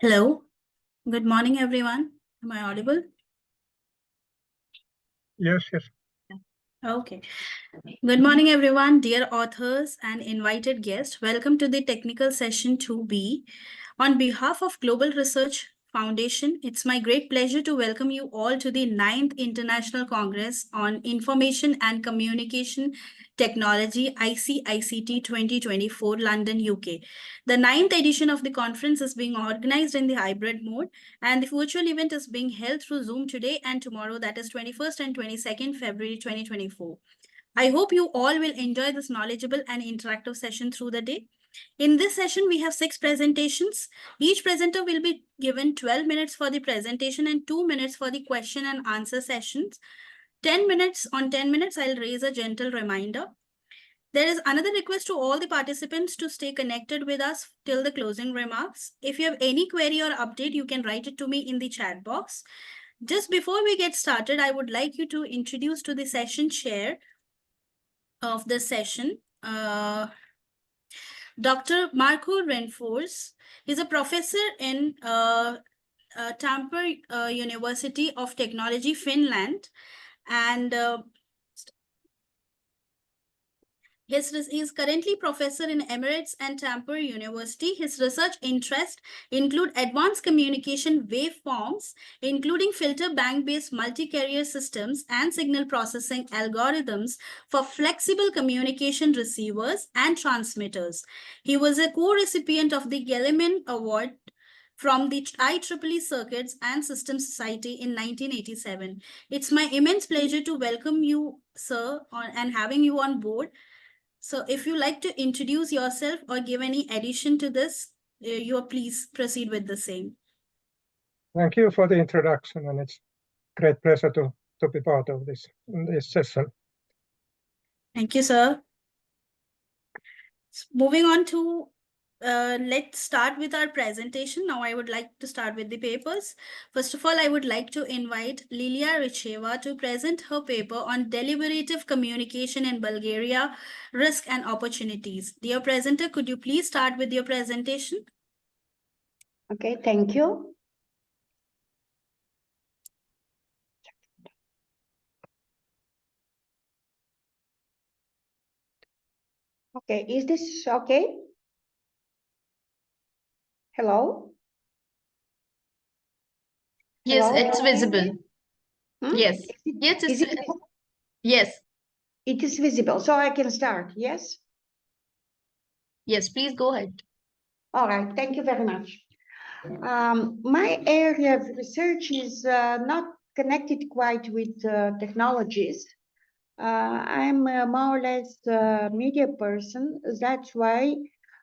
Hello, good morning, everyone. Am I audible? Yes. Okay. Good morning, everyone, dear authors and invited guests. Welcome to the technical session 2B. On behalf of Global Research Foundation, it's my great pleasure to welcome you all to the 9th International Congress on Information and Communication Technology, ICICT 2024, London, UK. The 9th edition of the conference is being organized in the hybrid mode, and the virtual event is being held through Zoom today and tomorrow, that is 21st and 22nd February 2024. I hope you all will enjoy this knowledgeable and interactive session through the day. In this session, we have 6 presentations. Each presenter will be given 12 minutes for the presentation and 2 minutes for the question and answer sessions. 10 minutes, I'll raise a gentle reminder. There is another request to all the participants to stay connected with us till the closing remarks. If you have any query or update, you can write it to me in the chat box. Just before we get started, I would like you to introduce to the session chair of the session, Dr. Marco Renfors. He's a professor in Tampere University of Technology, Finland, and he is currently professor in Emirates and Tampere University. His research interests include advanced communication waveforms, including filter bank-based multi-carrier systems and signal processing algorithms for flexible communication receivers and transmitters. He was a co-recipient of the Gelman Award from the IEEE Circuits and Systems Society in 1987. It's my immense pleasure to welcome you, sir, and having you on board. So if you like to introduce yourself or give any addition to this, you please proceed with the same. Thank you for the introduction, and it's a great pleasure to be part of this session. Thank you, sir. Moving on to, let's start with our presentation. Now I would like to start with the papers. First of all, I would like to invite Lilia Richeva to present her paper on deliberative communication in Bulgaria, risk and opportunities. Dear presenter, could you please start with your presentation? Okay, thank you. Okay, is this okay? Hello? Yes, Hello? it's visible. Yes. Yes, yes. It is visible, so I can start, yes? Yes, please go ahead. All right, thank you very much. My area of research is not connected quite with technologies. I'm more or less a media person. That's why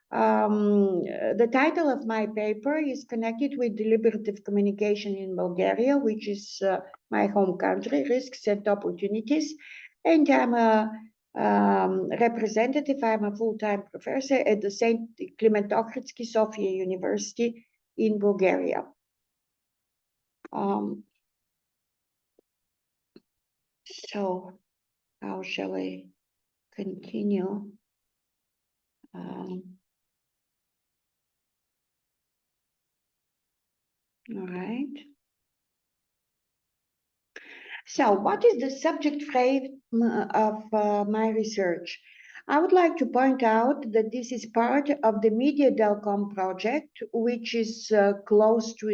the title of my paper is connected with deliberative communication in Bulgaria, which is my home country, risks and opportunities. And I'm a representative, I'm a full-time professor at the St. Clement Ohridsky Sofia University in Bulgaria. So how shall I continue? All right. So what is the subject frame of my research? I would like to point out that this is part of the Media Delcom project, which is close to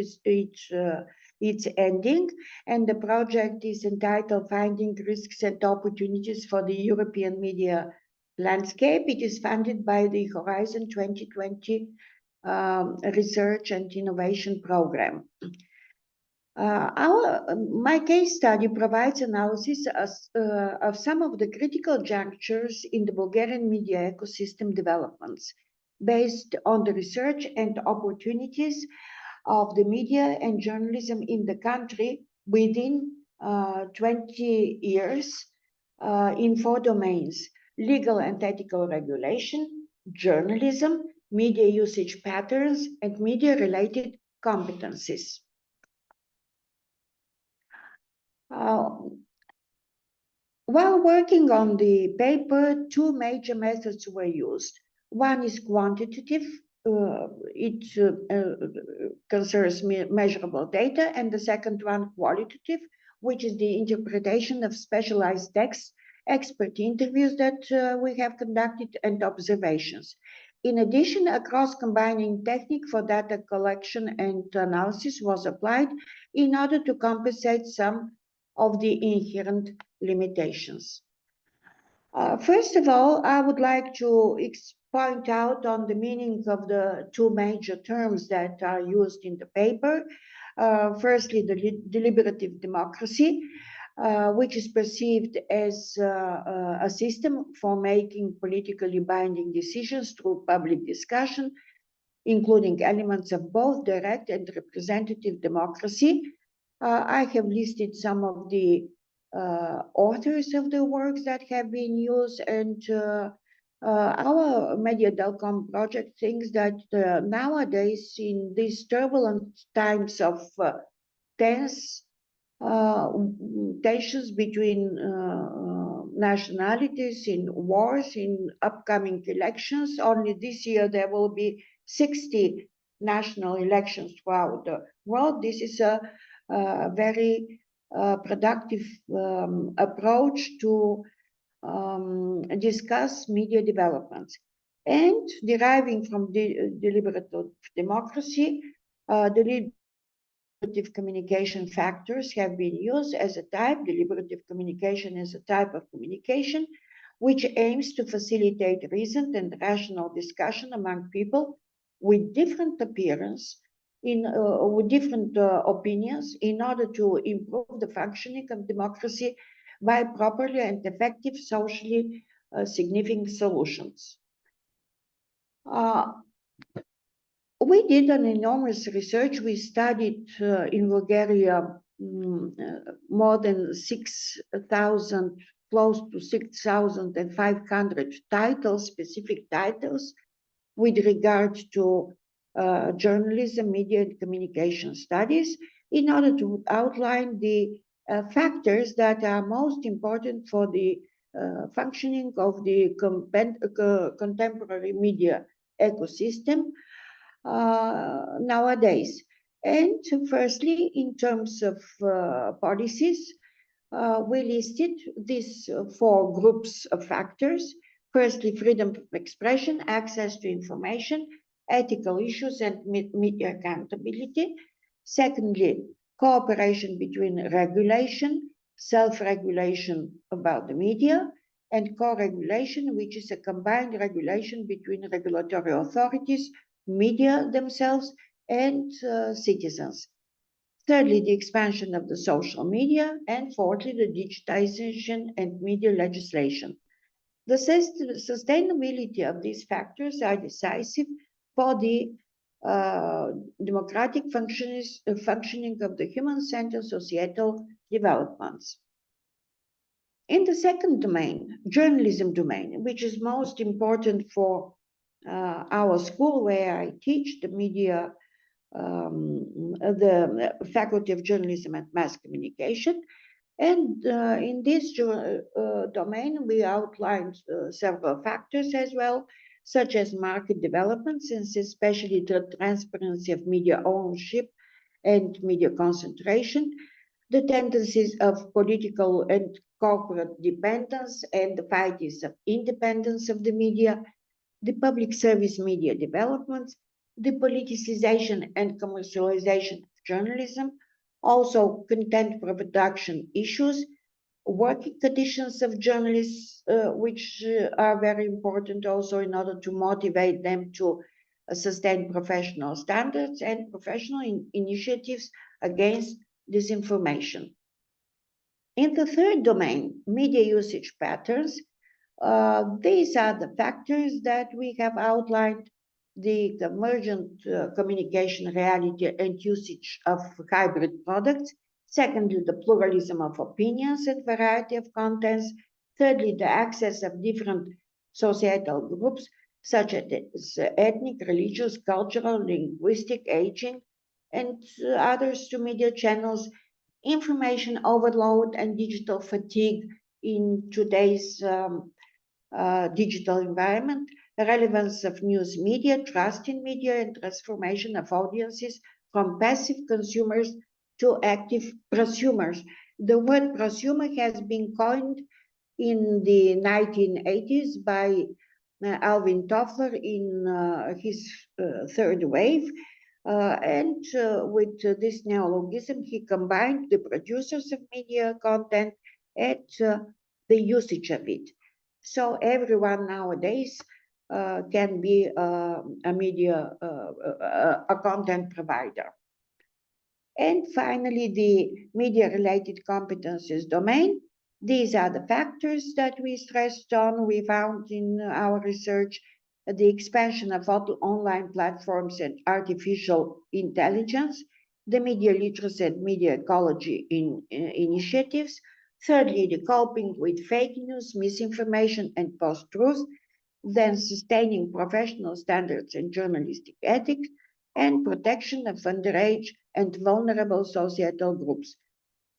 its ending, and the project is entitled Finding Risks and Opportunities for the European Media Landscape. It is funded by the Horizon 2020 Research and Innovation Program. My case study provides analysis of some of the critical junctures in the Bulgarian media ecosystem developments based on the research and opportunities of the media and journalism in the country within 20 years in 4 domains: legal and ethical regulation, journalism, media usage patterns, and media-related competencies. While working on the paper, 2 major methods were used. One is quantitative concerns measurable data, and the second one qualitative, which is the interpretation of specialized texts, expert interviews that we have conducted, and observations. In addition, a cross-combining technique for data collection and analysis was applied in order to compensate some of the inherent limitations. First of all, I would like to point out on the meaning of the two major terms that are used in the paper. Firstly, the deliberative democracy, which is perceived as a system for making politically binding decisions through public discussion, including elements of both direct and representative democracy. I have listed some of the authors of the works that have been used, and our Media Delcom project thinks that nowadays, in these turbulent times of tensions between nationalities, in wars, in upcoming elections. Only this year there will be 60 national elections throughout the world. This is a very productive approach to discuss media developments. And deriving from the deliberative democracy, deliberative communication factors have been used as a type. Deliberative communication is a type of communication which aims to facilitate reasoned and rational discussion among people with different appearance, with different opinions, in order to improve the functioning of democracy by properly and effective socially significant solutions. We did an enormous research. We studied in Bulgaria more than 6,000, close to 6,500 titles, specific titles, with regard to journalism, media, and communication studies, in order to outline the factors that are most important for the functioning of the contemporary media ecosystem nowadays. And firstly, in terms of policies, we listed these four groups of factors. Firstly, freedom of expression, access to information, ethical issues, and media accountability. Secondly, cooperation between regulation, self-regulation about the media, and co-regulation, which is a combined regulation between regulatory authorities, media themselves, and citizens. Thirdly, the expansion of the social media, and fourthly, the digitization and media legislation. The sustainability of these factors are decisive for the democratic functioning of the human-centered societal developments. In the second domain, journalism domain, which is most important for our school where I teach the media, the Faculty of Journalism and Mass Communication. And in this domain, we outlined several factors as well, such as market developments, and especially the transparency of media ownership and media concentration, the tendencies of political and corporate dependence, and the fights of independence of the media, the public service media developments, the politicization and commercialization of journalism, also content production issues, working conditions of journalists, which are very important also in order to motivate them to sustain professional standards, and professional initiatives against disinformation. In the third domain, media usage patterns, these are the factors that we have outlined: the emergent communication reality and usage of hybrid products. Secondly, the pluralism of opinions and variety of contents. Thirdly, the access of different societal groups, such as ethnic, religious, cultural, linguistic, aging, and others to media channels. Information overload and digital fatigue in today's digital environment. relevance of news media, trust in media, and transformation of audiences from passive consumers to active prosumers. The word prosumer has been coined in the 1980s by Alvin Toffler in his third wave. And with this neologism, he combined the producers of media content and the usage of it. So everyone nowadays can be a media, a content provider. And finally, the media-related competencies domain. These are the factors that we stressed on. We found in our research the expansion of online platforms and artificial intelligence, the media literacy and media ecology initiatives. Thirdly, the coping with fake news, misinformation, and post-truth. Then sustaining professional standards and journalistic ethics, and protection of underage and vulnerable societal groups.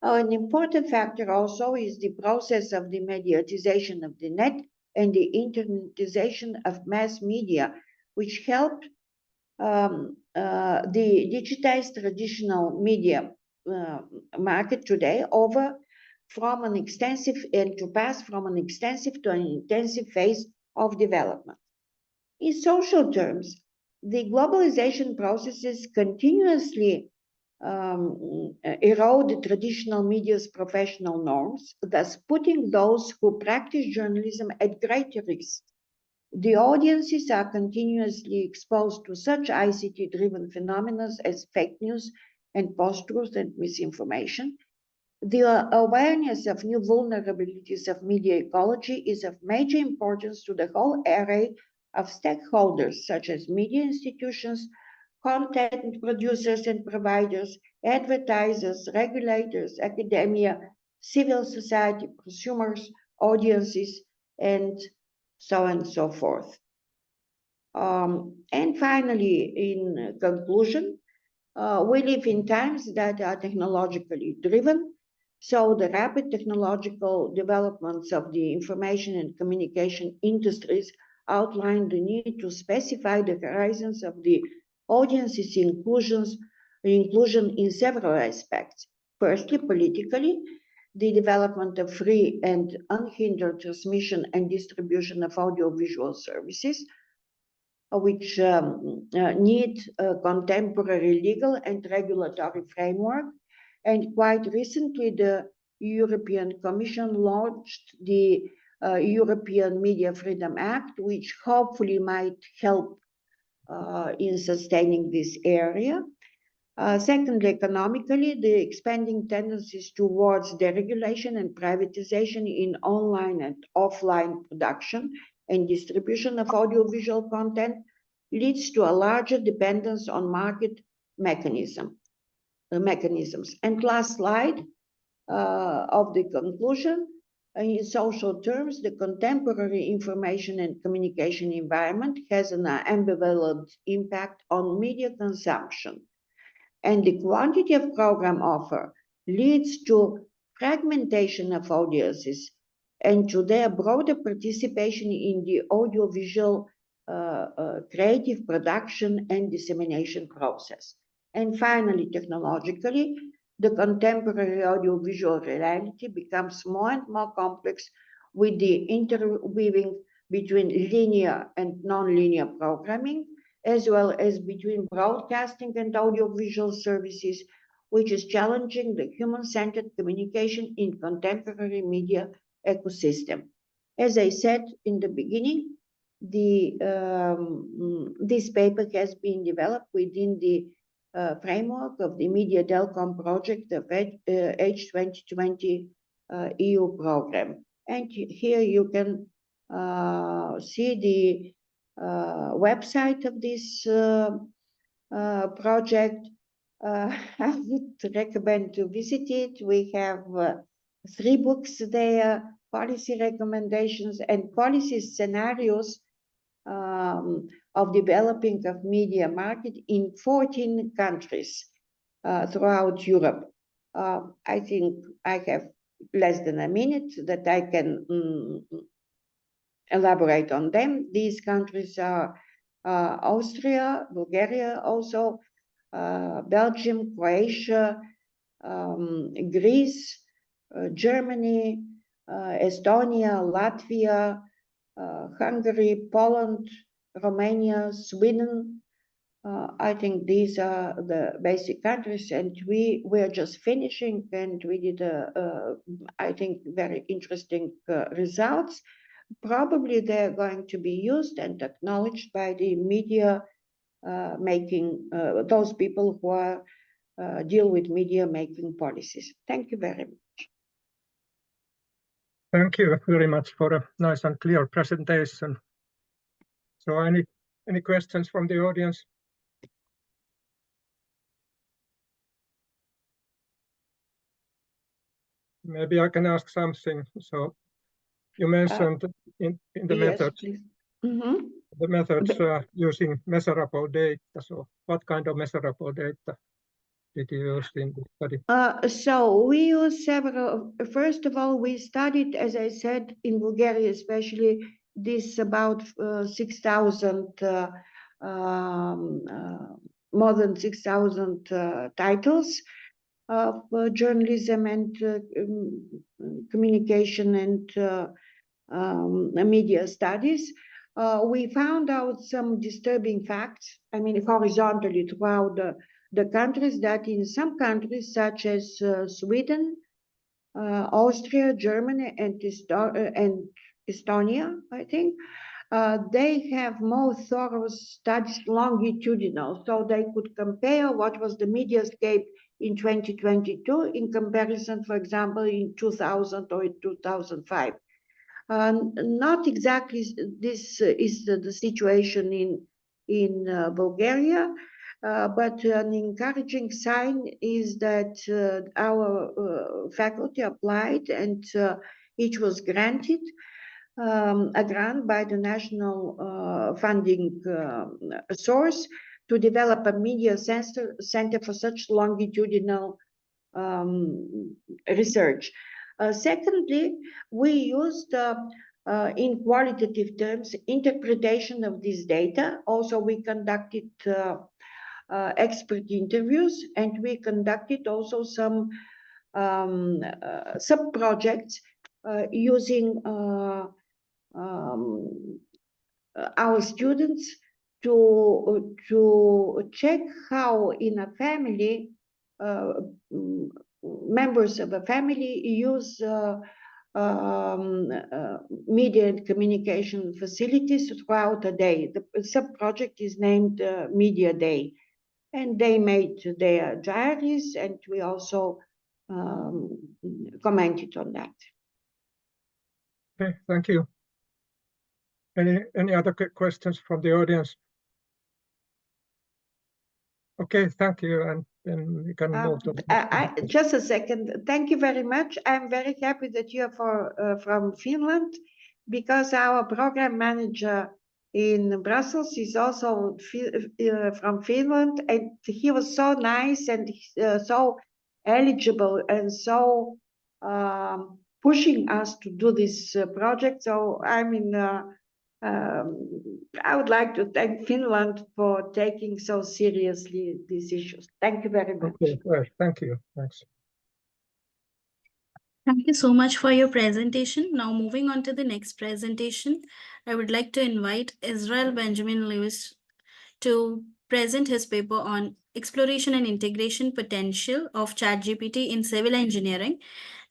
An important factor also is the process of the mediatization of the net and the internetization of mass media, which helped the digitized traditional media market today from an extensive and to pass from an extensive to an intensive phase of development. In social terms, the globalization processes continuously erode traditional media's professional norms, thus putting those who practice journalism at greater risk. The audiences are continuously exposed to such ICT-driven phenomena as fake news and post-truth and misinformation. The awareness of new vulnerabilities of media ecology is of major importance to the whole array of stakeholders, such as media institutions, content producers and providers, advertisers, regulators, academia, civil society, consumers, audiences, and so on and so forth. And finally, in conclusion, we live in times that are technologically driven. So the rapid technological developments of the information and communication industries outline the need to specify the horizons of the audience's inclusion in several aspects. Firstly, politically, the development of free and unhindered transmission and distribution of audiovisual services, which need a contemporary legal and regulatory framework. And quite recently, the European Commission launched the European Media Freedom Act, which hopefully might help in sustaining this area. Secondly, economically, the expanding tendencies towards deregulation and privatization in online and offline production and distribution of audiovisual content leads to a larger dependence on market mechanisms. And last slide of the conclusion, in social terms, the contemporary information and communication environment has an ambivalent impact on media consumption. And the quantity of program offer leads to fragmentation of audiences and to their broader participation in the audiovisual creative production and dissemination process. And finally, technologically, the contemporary audiovisual reality becomes more and more complex with the interweaving between linear and non-linear programming, as well as between broadcasting and audiovisual services, which is challenging the human-centered communication in contemporary media ecosystem. As I said in the beginning, this paper has been developed within the framework of the Media Delcom project of H 2020 EU program. And here you can see the website of this project. I would recommend to visit it. We have 3 books there, policy recommendations and policy scenarios of developing of media market in 14 countries throughout Europe. I think I have less than a minute that I can elaborate on them. These countries are Austria, Bulgaria, also Belgium, Croatia, Greece, Germany, Estonia, Latvia, Hungary, Poland, Romania, Sweden. I think these are the basic countries, and we were just finishing, and we did, I think, very interesting results. Probably they're going to be used and acknowledged by the media making, those people who are deal with media making policies. Thank you very much. Thank you very much for a nice and clear presentation. So any questions from the audience? Maybe I can ask something. So you mentioned in the Yes, methods, please. Mm-hmm. the methods using measurable data. So what kind of measurable data did you use in the study? So we use several. First of all, we studied, as I said, in Bulgaria, especially this about 6,000, more than 6,000 titles of journalism and communication and media studies. We found out some disturbing facts, I mean, horizontally throughout the countries, that in some countries, such as Sweden, Austria, Germany, and Estonia, I think, they have more thorough studies longitudinal, so they could compare what was the mediascape in 2022 in comparison, for example, in 2000 or in 2005. Not exactly this is the situation in Bulgaria, but an encouraging sign is that our faculty applied, and it was granted a grant by the national funding source to develop a media center for such longitudinal research. Secondly, we used in qualitative terms interpretation of this data. Also, we conducted expert interviews, and we conducted also some sub-projects using our students to check how in a family members of a family use media and communication facilities throughout a day. The sub-project is named Media Day, and they made their diaries, and we also commented on that. Okay, thank you. Any other questions from the audience? Okay, thank you, and then we can move to. Just a second. Thank you very much. I'm very happy that you are from Finland, because our program manager in Brussels is also from Finland, and he was so nice and so eligible and so pushing us to do this project. So I mean, I would like to thank Finland for taking so seriously these issues. Thank you very much. Okay, well, thank you. Thanks. Thank you so much for your presentation. Now moving on to the next presentation, I would like to invite Israel Benjamin Lewis to present his paper on exploration and integration potential of ChatGPT in civil engineering,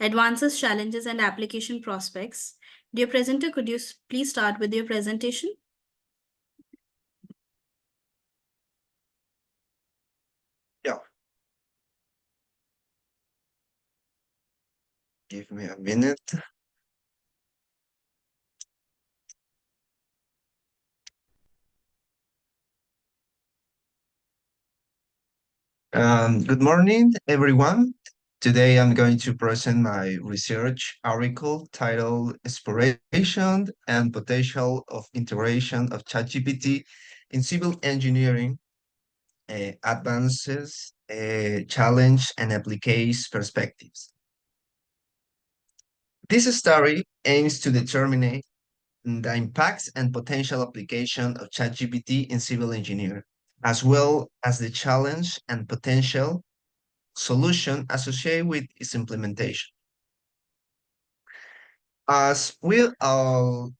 advances, challenges, and application prospects. Dear presenter, could you please start with your presentation? Yeah. Give me a minute. Good morning, everyone. Today I'm going to present my research article titled Exploration and Potential of Integration of ChatGPT in Civil Engineering, Advances, Challenge, and Application Perspectives. This study aims to determine the impacts and potential application of ChatGPT in civil engineering, as well as the challenge and potential solution associated with its implementation. As we all,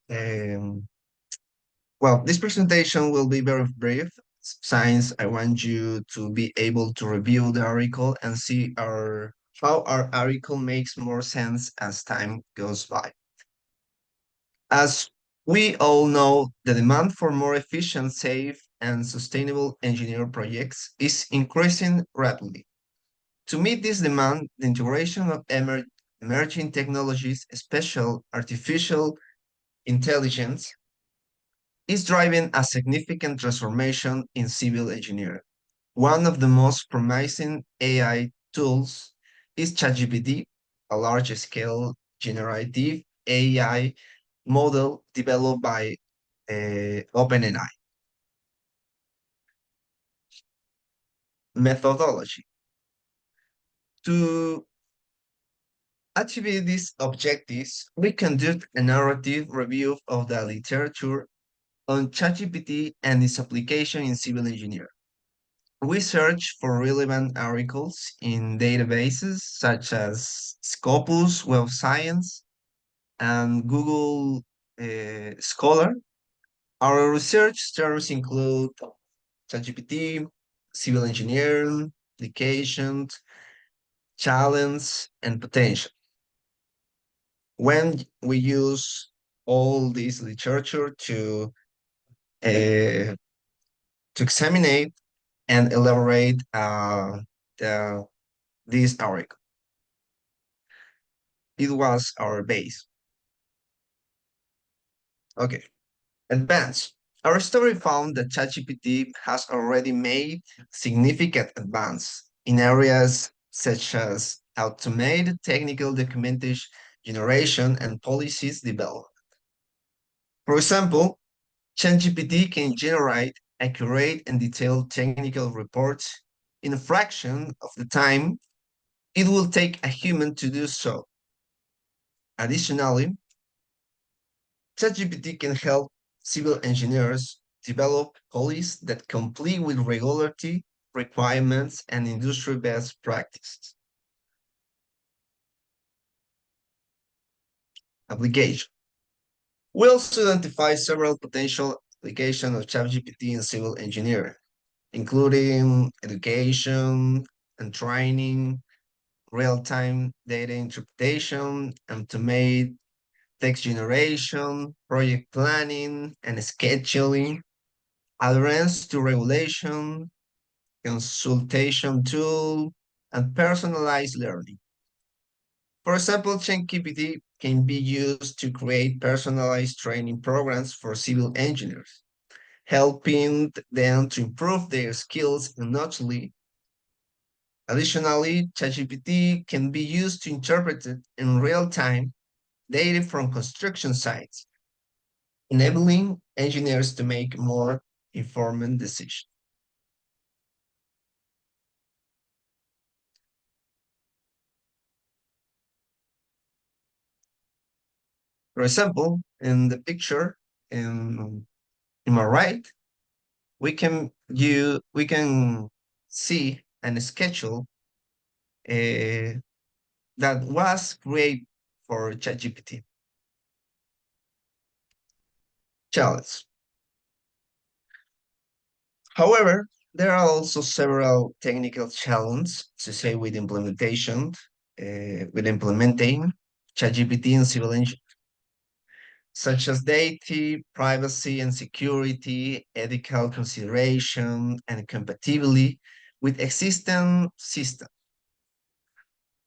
well, this presentation will be very brief. Since I want you to be able to review the article and see how our article makes more sense as time goes by. As we all know, the demand for more efficient, safe, and sustainable engineering projects is increasing rapidly. To meet this demand, the integration of emerging technologies, especially artificial intelligence, is driving a significant transformation in civil engineering. One of the most promising AI tools is ChatGPT, a large-scale generative AI model developed by OpenAI. Methodology. To achieve these objectives, we conduct a narrative review of the literature on ChatGPT and its application in civil engineering. We search for relevant articles in databases such as Scopus, Web of Science, and Google Scholar. Our research terms include ChatGPT, civil engineering, applications, challenge, and potential. When we use all this literature to examine and elaborate the, this article. It was our base. Okay, advance. Our story found that ChatGPT has already made significant advance in areas such as automated technical documentation generation and policies development. For example, ChatGPT can generate accurate and detailed technical reports in a fraction of the time it will take a human to do so. Additionally, ChatGPT can help civil engineers develop policies that comply with regulatory requirements and industry best practices. Application. We also identify several potential applications of ChatGPT in civil engineering, including education and training, real-time data interpretation, automate text generation, project planning and scheduling, adherence to regulation, consultation tool, and personalized learning. For example, ChatGPT can be used to create personalized training programs for civil engineers, helping them to improve their skills and knowledge. Additionally, ChatGPT can be used to interpret in real time data from construction sites, enabling engineers to make more informed decisions. For example, in the picture in my right, we can see a schedule that was created for ChatGPT. Challenge. However, there are also several technical challenges associated with implementing ChatGPT in civil engineering, such as data, privacy and security, ethical consideration, and compatibility with existing systems.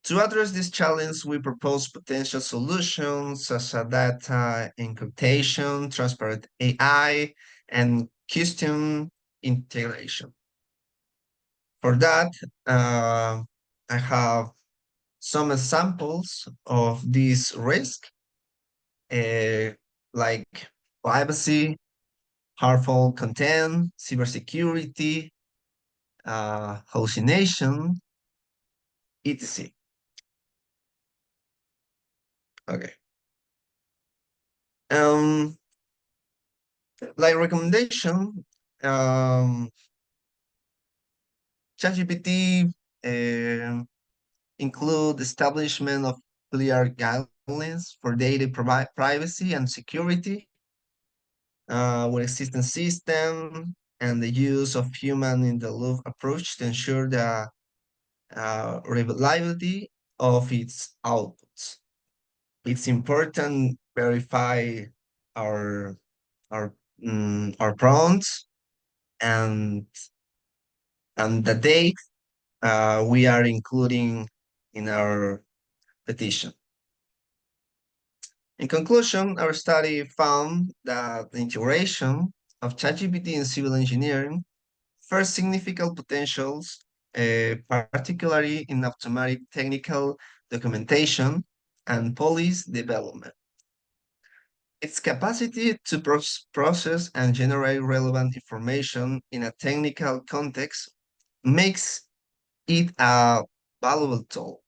To address this challenge, we propose potential solutions such as data encryption, transparent AI, and custom integration. For that, I have some examples of these risks, like privacy, harmful content, cybersecurity, hallucination, etc. Okay. Like recommendation, ChatGPT include establishment of clear guidelines for data privacy and security with existing system and the use of human-in-the-loop approach to ensure the reliability of its outputs. It's important verify our our prompts and the date we are including in our petition. In conclusion, our study found that the integration of ChatGPT in civil engineering first significant potentials, particularly in automatic technical documentation and policy development. Its capacity to process and generate relevant information in a technical context makes it a valuable tool.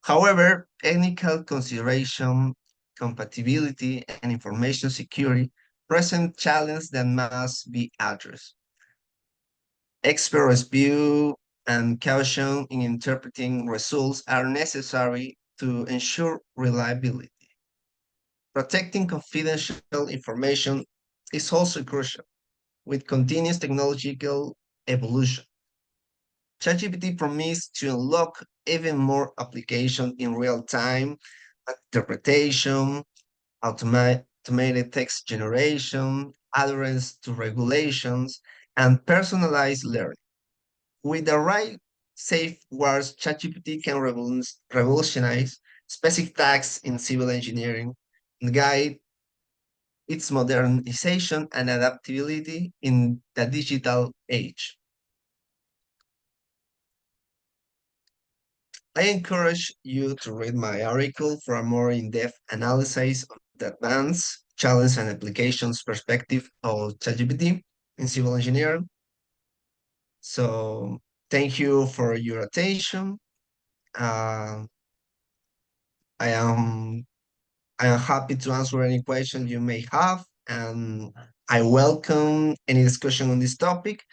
However, technical consideration, compatibility, and information security present challenges that must be addressed. Expert review and caution in interpreting results are necessary to ensure reliability. Protecting confidential information is also crucial with continuous technological evolution. ChatGPT promises to unlock even more application in real time, interpretation, automated text generation, adherence to regulations, and personalized learning. With the right safeguards, ChatGPT can revolutionize specific tasks in civil engineering and guide its modernization and adaptability in the digital age. I encourage you to read my article for a more in-depth analysis of the advanced challenge and applications perspective of ChatGPT in civil engineering. So thank you for your attention. Uh, I am happy to answer any question you may have, and I welcome any discussion on this topic.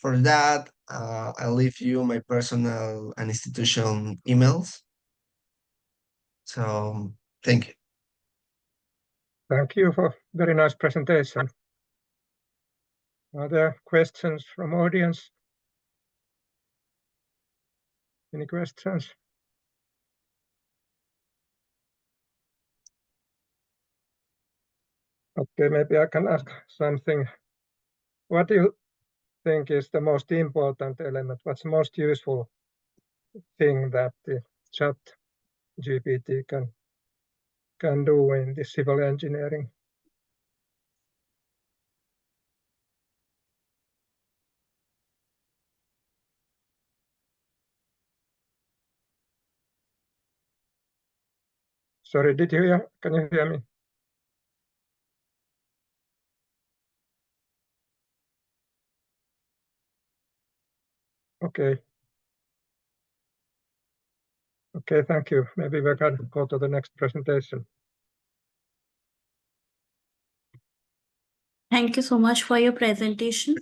For that, I'll leave you my personal and institution emails. So thank you. Thank you for very nice presentation. Are there questions from audience? Any questions? Okay, maybe I can ask something. What do you think is the most important element? What's the most useful thing that the chat GPT can do in the civil engineering? Sorry, can you hear me? Okay. Okay, thank you. Maybe we can go to the next presentation. Thank you so much for your presentation.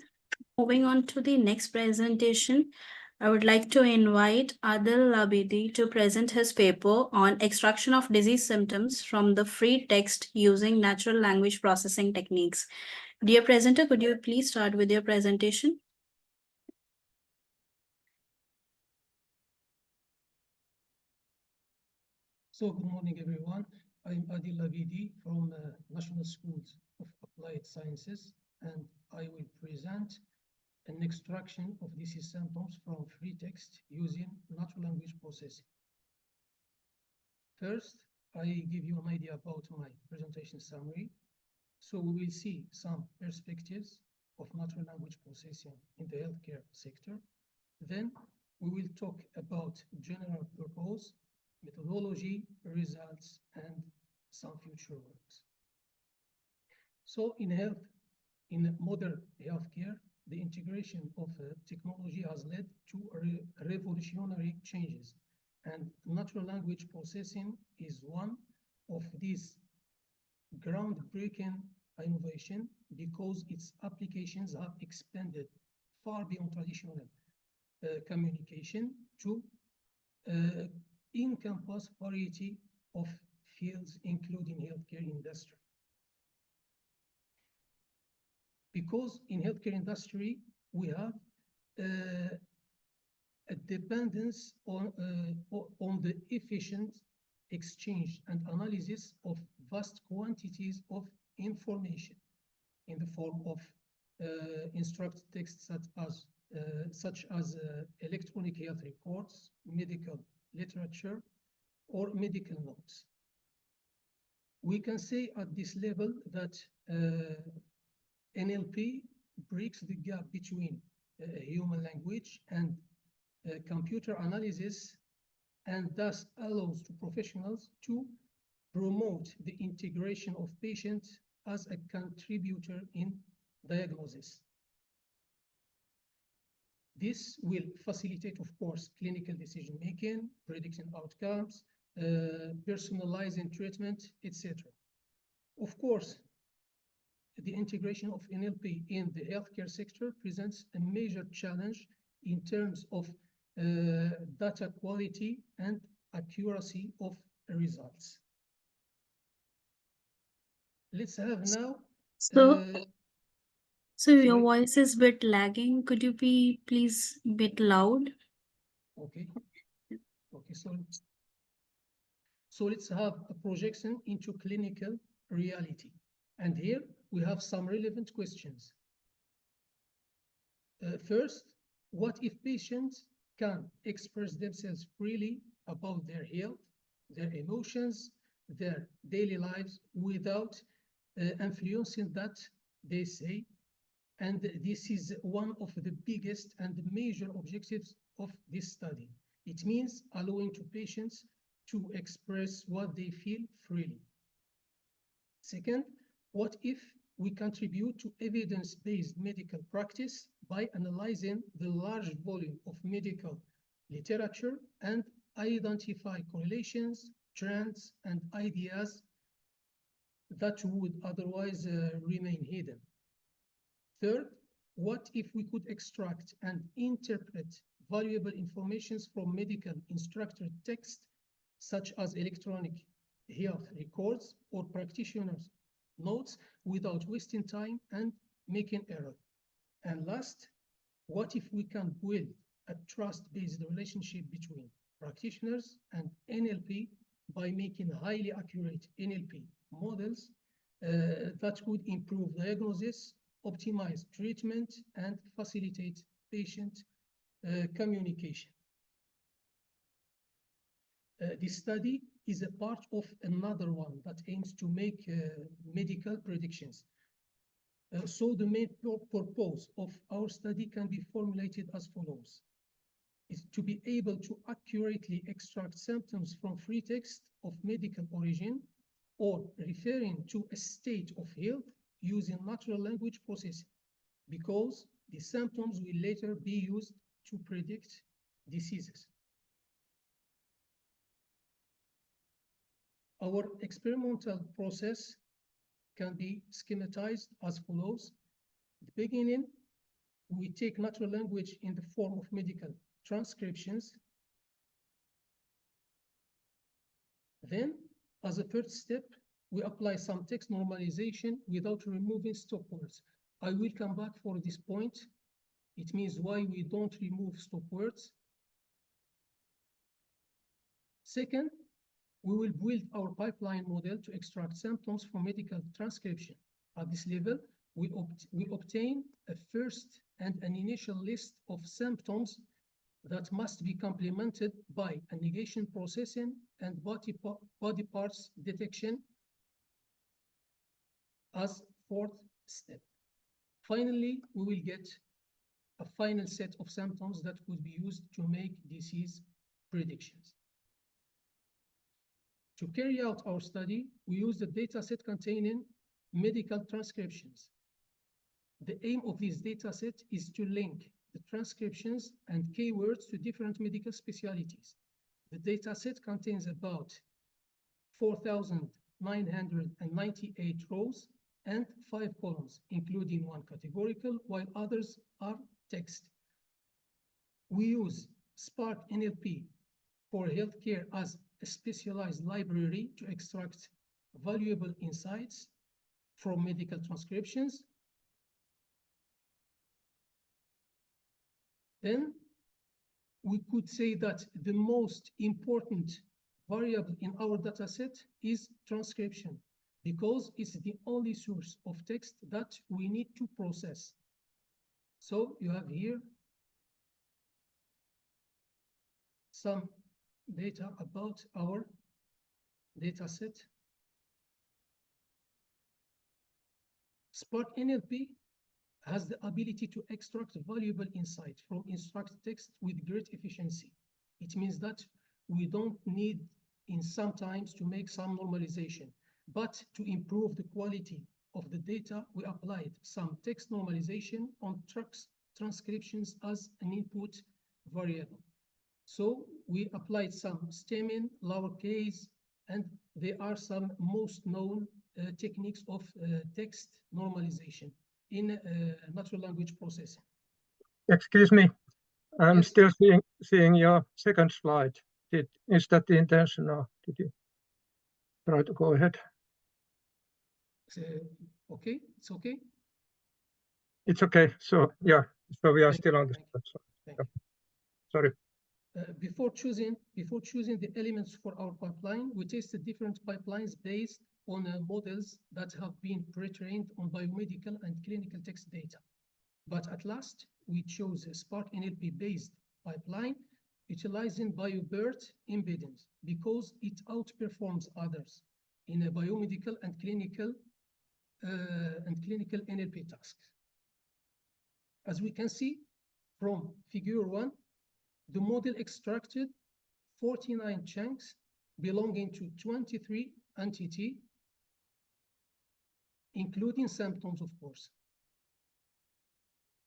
Moving on to the next presentation, I would like to invite Adil Labidi to present his paper on extraction of disease symptoms from the free text using natural language processing techniques. Dear presenter, could you please start with your presentation? So good morning, everyone. I'm Adil Labidi from National Schools of Applied Sciences, and I will present an extraction of disease symptoms from free text using natural language processing. First, I give you an idea about my presentation summary. So we will see some perspectives of natural language processing in the healthcare sector. Then we will talk about general purpose, methodology, results, and some future works. So in modern healthcare, the integration of technology has led to revolutionary changes, and natural language processing is one of these groundbreaking innovation because its applications have expanded far beyond traditional communication to encompass variety of fields, including healthcare industry. Because in healthcare industry, we have a dependence on the efficient exchange and analysis of vast quantities of information in the form of instructed texts such as electronic health records, medical literature, or medical notes. We can say at this level that NLP breaks the gap between human language and computer analysis, and thus allows to professionals to promote the integration of patients as a contributor in diagnosis. This will facilitate, of course, clinical decision-making, predicting outcomes, personalizing treatment, etc. Of course, the integration of NLP in the healthcare sector presents a major challenge in terms of data quality and accuracy of results. Let's have now. So your voice is a bit lagging. Could you be please a bit loud? Okay. Okay. So let's have a projection into clinical reality. And here we have some relevant questions. First, what if patients can express themselves freely about their health, their emotions, their daily lives without influencing that they say? And this is one of the biggest and major objectives of this study. It means allowing to patients to express what they feel freely. Second, what if we contribute to evidence-based medical practice by analyzing the large volume of medical literature and identify correlations, trends, and ideas that would otherwise remain hidden? Third, what if we could extract and interpret valuable information from medical instructor text, such as electronic health records or practitioners' notes, without wasting time and making error? And last, what if we can build a trust-based relationship between practitioners and NLP by making highly accurate NLP models that would improve diagnosis, optimize treatment, and facilitate patient communication? This study is a part of another one that aims to make medical predictions. So the main purpose of our study can be formulated as follows: is to be able to accurately extract symptoms from free text of medical origin or referring to a state of health using natural language processing, because the symptoms will later be used to predict diseases. Our experimental process can be schematized as follows. At the beginning, we take natural language in the form of medical transcriptions. Then, as a first step, we apply some text normalization without removing stop words. I will come back for this point. It means why we don't remove stop words. Second, we will build our pipeline model to extract symptoms from medical transcription. At this level, we obtain a first and an initial list of symptoms that must be complemented by a negation processing and body parts detection as fourth step. Finally, we will get a final set of symptoms that could be used to make disease predictions. To carry out our study, we used a dataset containing medical transcriptions. The aim of this dataset is to link the transcriptions and keywords to different medical specialties. The dataset contains about 4,998 rows and 5 columns, including one categorical, while others are text. We use Spark NLP for healthcare as a specialized library to extract valuable insights from medical transcriptions. Then we could say that the most important variable in our dataset is transcription, because it's the only source of text that we need to process. So you have here some data about our dataset. Spark NLP has the ability to extract valuable insight from instructed text with great efficiency. It means that we don't need sometimes to make some normalization, but to improve the quality of the data, we applied some text normalization on transcriptions as an input variable. So we applied some stemming, lowercase, and there are some most known techniques of text normalization in natural language processing. Excuse me, I'm Yes. still seeing your second slide. Is that the intention, or did you try to go ahead? Okay, it's okay. It's okay. So yeah, so we are Thank still you, on the thank you. Thank you. Sorry. Before choosing the elements for our pipeline, we tested different pipelines based on models that have been pre-trained on biomedical and clinical text data. But at last, we chose a Spark NLP-based pipeline utilizing BioBERT embeddings because it outperforms others in a biomedical and clinical NLP tasks. As we can see from figure 1, the model extracted 49 chunks belonging to 23 entities, including symptoms, of course.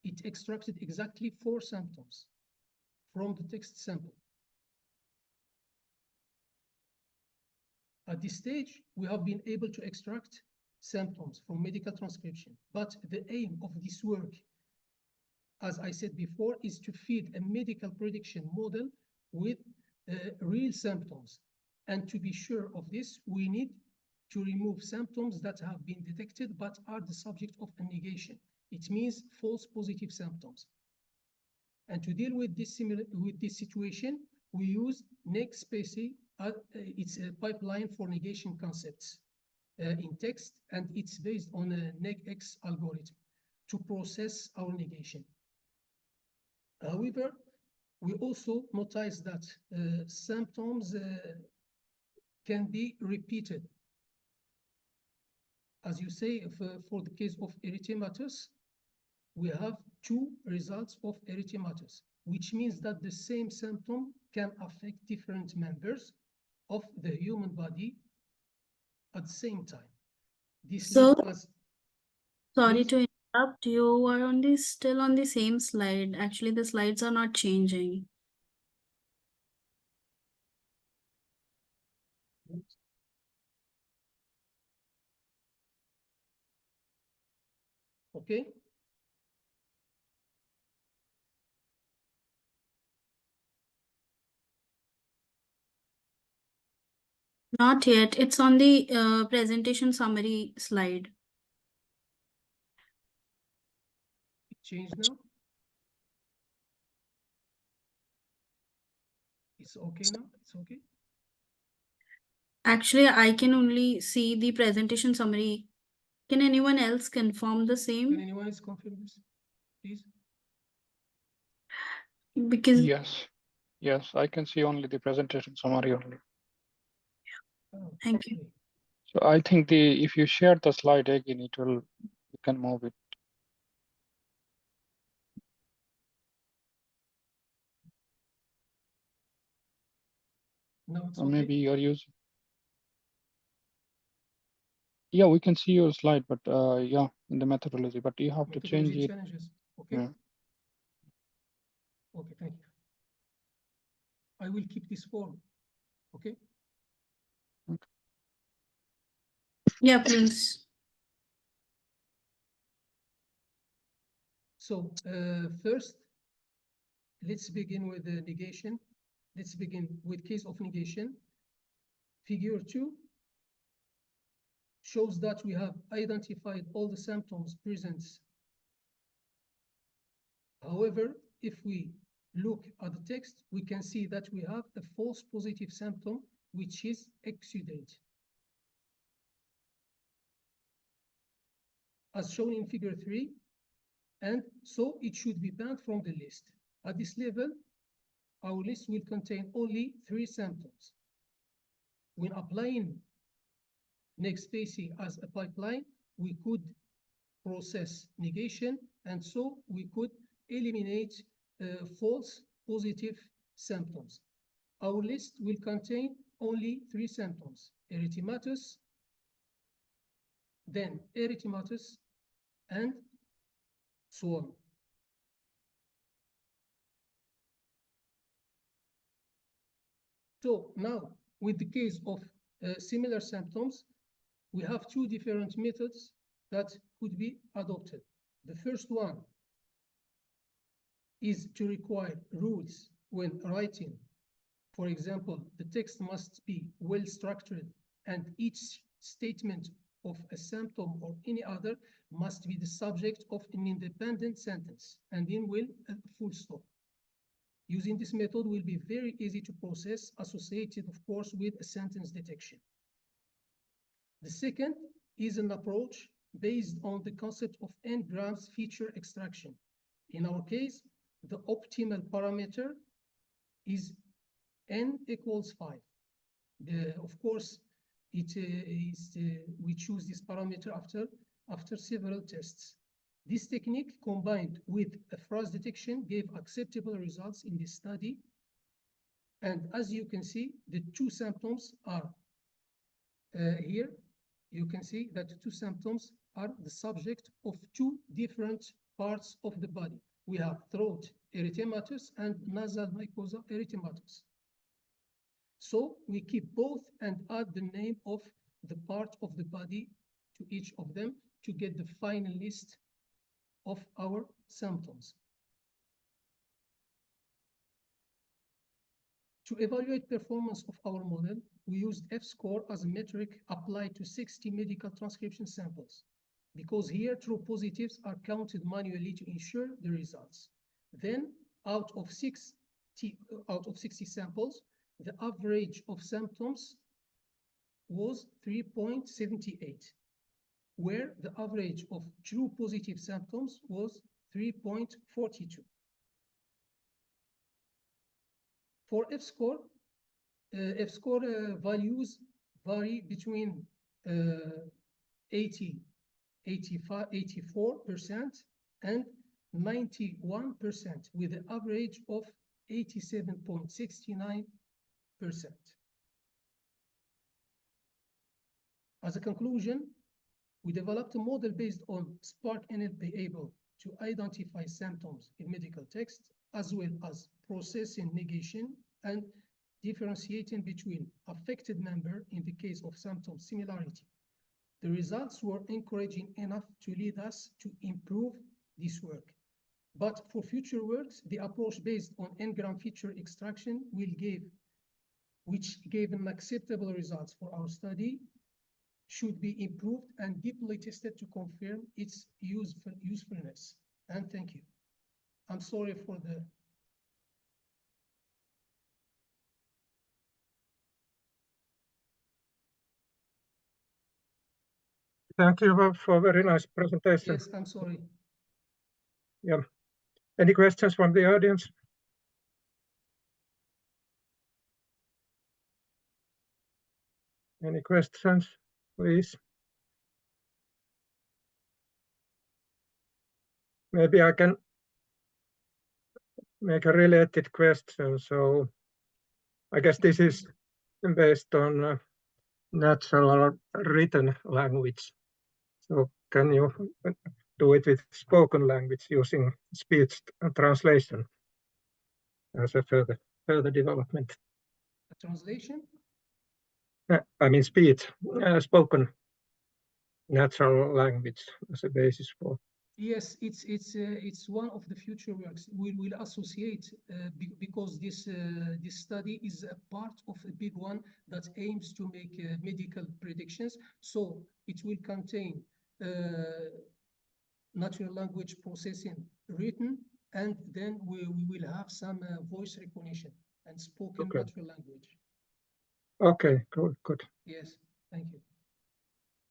It extracted exactly 4 symptoms from the text sample. At this stage, we have been able to extract symptoms from medical transcription, but the aim of this work, as I said before, is to feed a medical prediction model with real symptoms. And to be sure of this, we need to remove symptoms that have been detected but are the subject of a negation. It means false positive symptoms. And to deal with this situation, we use NegSpaCy. It's a pipeline for negation concepts in text, and it's based on a NegX algorithm to process our negation. However, we also notice that symptoms can be repeated. As you say, for the case of erythematous, we have 2 results of erythematous, which means that the same symptom can affect different members of the human body at the same time. This So, leads us. sorry Please. to interrupt. You are still on the same slide. Actually, the slides are not changing. Okay. Not yet. It's on the presentation summary slide. It changed now. It's okay now. It's okay. Actually, I can only see the presentation summary. Can anyone else confirm the Can same? anyone else confirm this, please? Because Yes, I can see only the presentation summary only. Oh, thank you. okay. So I think if you share the slide again, you can move it. No, it's Or okay. maybe you're using. Yeah, we can see your slide, but yeah, in the methodology, but you have to change Methodology it. challenges. Okay. Yeah. Okay, thank you. I will keep this form. Okay. Yeah, please. So first, let's begin with the negation. Let's begin with case of negation. Figure 2 shows that we have identified all the symptoms present. However, if we look at the text, we can see that we have a false positive symptom, which is exudate. As shown in figure 3, and so it should be banned from the list. At this level, our list will contain only 3 symptoms. When applying next spacing as a pipeline, we could process negation, and so we could eliminate false positive symptoms. Our list will contain only 3 symptoms: erythematous, then erythematous, and swollen. So now, with the case of similar symptoms, we have 2 different methods that could be adopted. The first one is to require rules when writing. For example, the text must be well structured, and each statement of a symptom or any other must be the subject of an independent sentence, and then will a full stop. Using this method will be very easy to process, associated, of course, with a sentence detection. The second is an approach based on the concept of n-grams feature extraction. In our case, the optimal parameter is n equals 5. Of course, we choose this parameter after several tests. This technique, combined with a phrase detection, gave acceptable results in this study. And as you can see, the 2 symptoms are here. You can see that the 2 symptoms are the subject of 2 different parts of the body. We have throat erythematous and nasal mucosa erythematous. So we keep both and add the name of the part of the body to each of them to get the final list of our symptoms. To evaluate performance of our model, we used F-score as a metric applied to 60 medical transcription samples, because here true positives are counted manually to ensure the results. Then, out of 60 samples, the average of symptoms was 3.78, where the average of true positive symptoms was 3.42. For F-score, values vary between 84% and 91%, with an average of 87.69%. As a conclusion, we developed a model based on SPARC-NLP able to identify symptoms in medical text, as well as processing negation and differentiating between affected member in the case of symptom similarity. The results were encouraging enough to lead us to improve this work. But for future works, the approach based on n-gram feature extraction which gave an acceptable results for our study, should be improved and deeply tested to confirm its usefulness. And thank you. I'm sorry for the... Thank you for a very nice presentation. Yes, I'm sorry. Yeah. Any questions from the audience? Any questions, please? Maybe I can make a related question. So I guess this is based on natural written language. So can you do it with spoken language using speech translation as a further development? A translation? I mean speech, spoken natural language as a basis for. It's one of the future works. We will associate because this study is a part of a big one that aims to make medical predictions. So it will contain natural language processing written, and then we will have some voice recognition and spoken natural language. Okay, good. Yes, thank you.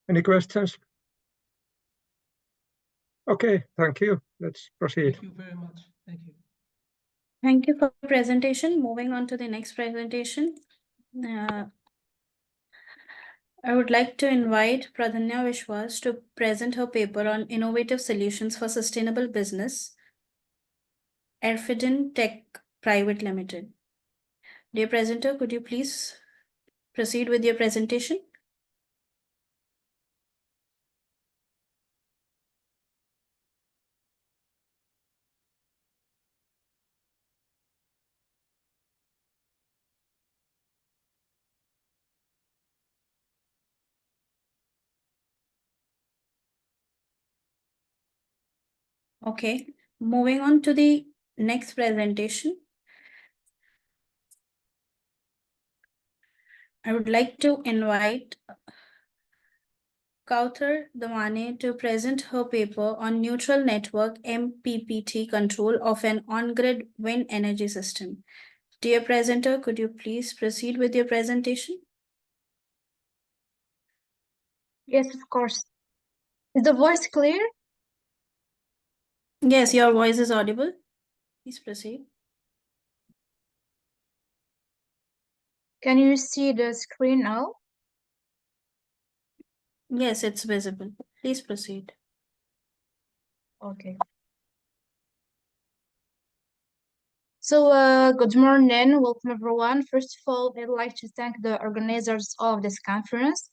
Any questions? Okay, thank you. Let's proceed. Thank you very much. Thank you. Thank you for the presentation. Moving on to the next presentation. I would like to invite Pradhanya Vishwas to present her paper on innovative solutions for sustainable business, Erfidin Tech Private Limited. Dear presenter, could you please proceed with your presentation? Okay, moving on to the next presentation. I would like to invite Kauthar Damane to present her paper on neutral network MPPT control of an on-grid wind energy system. Dear presenter, could you please proceed with your presentation? Yes, of course. Is the voice clear? Yes, your voice is audible. Please proceed. Can you see the screen now? Yes, it's visible. Please proceed. Okay. So, good morning, welcome everyone. First of all, I'd like to thank the organizers of this conference.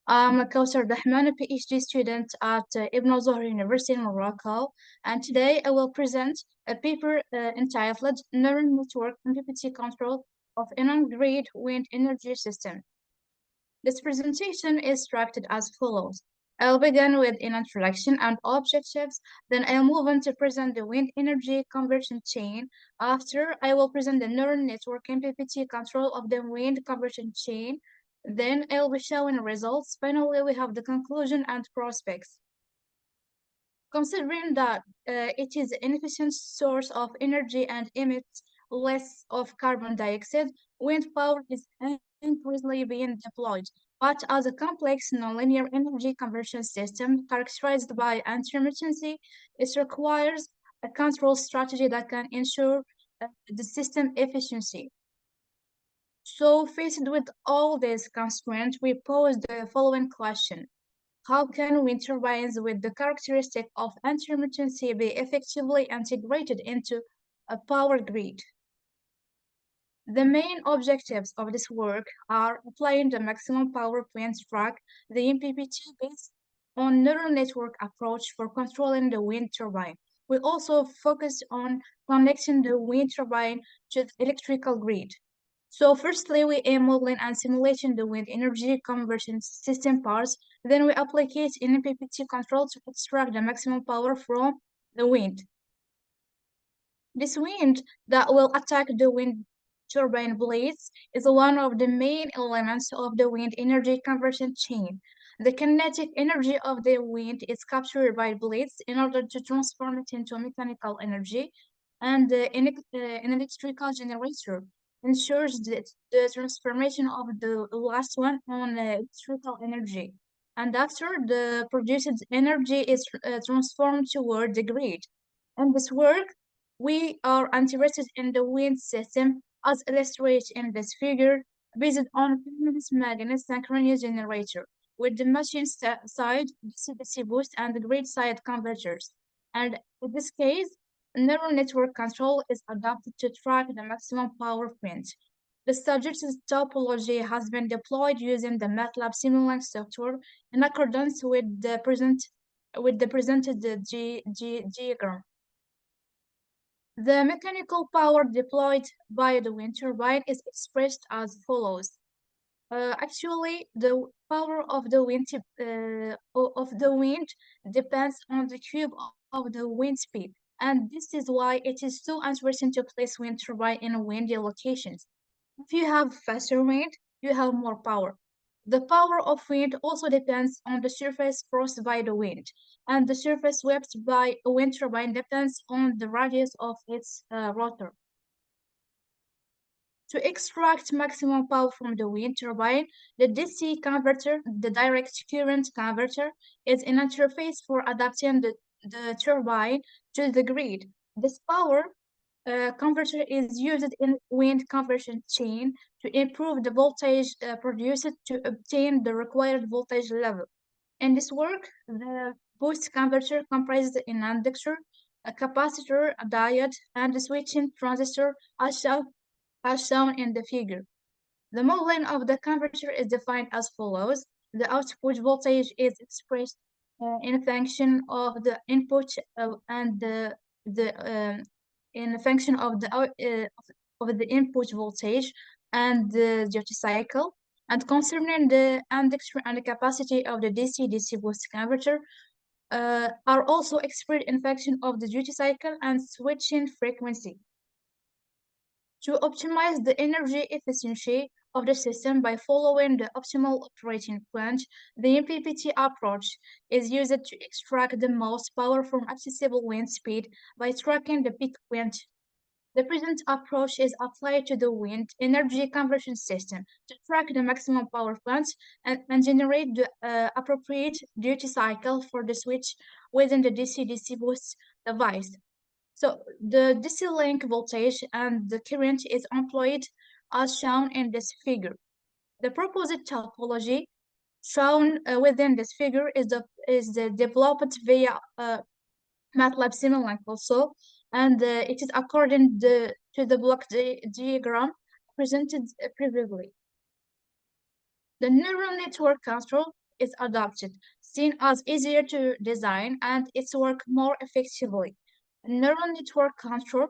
I'm Kauthar Dahman, a PhD student at Ibn Zohar University in Morocco, and today I will present a paper entitled Neural Network MPPT Control of an On-Grid Wind Energy System. This presentation is structured as follows. I'll begin with an introduction and objectives, then I'll move on to present the wind energy conversion chain. After, I will present the neural network MPPT control of the wind conversion chain. Then I'll be showing results. Finally, we have the conclusion and prospects. Considering that it is an efficient source of energy and emits less of carbon dioxide, wind power is increasingly being deployed. But as a complex nonlinear energy conversion system characterized by intermittency, it requires a control strategy that can ensure the system efficiency. So, faced with all these constraints, we pose the following question. How can wind turbines with the characteristic of intermittency be effectively integrated into a power grid? The main objectives of this work are applying the maximum power point track, the MPPT, based on neural network approach for controlling the wind turbine. We also focused on connecting the wind turbine to the electrical grid. So firstly, we aim modeling and simulating the wind energy conversion system parts. Then we apply an MPPT control to extract the maximum power from the wind. This wind that will attack the wind turbine blades is one of the main elements of the wind energy conversion chain. The kinetic energy of the wind is captured by blades in order to transform it into mechanical energy, and an electrical generator ensures that the transformation of the last one on electrical energy. And after the produced energy is transformed toward the grid. In this work, we are interested in the wind system as illustrated in this figure based on Feynman's magnet synchronous generator with the machine side DC boost and the grid side converters. And in this case, neural network control is adapted to track the maximum power point. The subject's topology has been deployed using the MATLAB Simulink software in accordance with the presented diagram. The mechanical power deployed by the wind turbine is expressed as follows. Actually, the power of the wind depends on the cube of the wind speed. And this is why it is so interesting to place wind turbine in windy locations. If you have faster wind, you have more power. The power of wind also depends on the surface crossed by the wind, and the surface swept by a wind turbine depends on the radius of its rotor. To extract maximum power from the wind turbine, the DC converter, the direct current converter, is an interface for adapting the turbine to the grid. This power converter is used in wind conversion chain to improve the voltage produced to obtain the required voltage level. In this work, the boost converter comprises an inductor, a capacitor, a diode, and a switching transistor as shown in the figure. The modeling of the converter is defined as follows. The output voltage is expressed in function of the input and in function of the input voltage and the duty cycle. And concerning the inductor and the capacity of the DC-DC boost converter are also expressed in function of the duty cycle and switching frequency. To optimize the energy efficiency of the system by following the optimal operating plan, the MPPT approach is used to extract the most power from accessible wind speed by tracking the peak wind. The present approach is applied to the wind energy conversion system to track the maximum power plants and generate the appropriate duty cycle for the switch within the DC-DC boost device. So the DC link voltage and the current is employed as shown in this figure. The proposed topology shown within this figure is developed via MATLAB Simulink also, and it is according to the block diagram presented previously. The neural network control is adopted, seen as easier to design and its work more effectively. Neural network control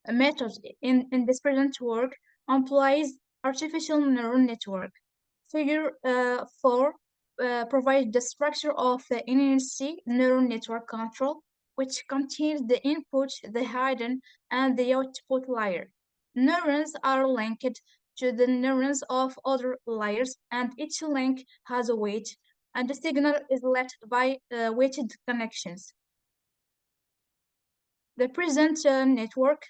method in this present work employs artificial neural network. Figure 4 provides the structure of the NNC neural network control, which contains the input, the hidden, and the output layer. Neurons are linked to the neurons of other layers, and each link has a weight, and the signal is led by weighted connections. The present network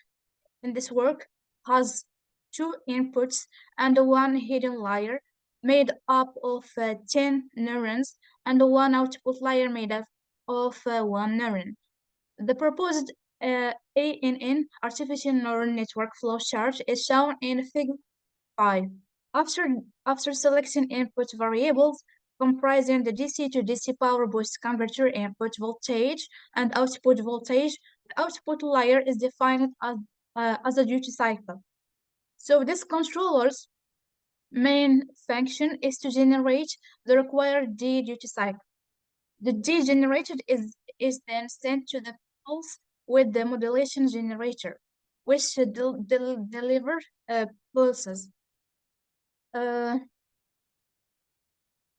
in this work has 2 inputs and one hidden layer made up of 10 neurons and one output layer made up of 1 neuron. The proposed ANN artificial neural network flowchart is shown in figure 5. After selecting input variables comprising the DC to DC power boost converter input voltage and output voltage, the output layer is defined as a duty cycle. So this controller's main function is to generate the required D duty cycle. The D generated is then sent to the pulse with the modulation generator, which should deliver pulses.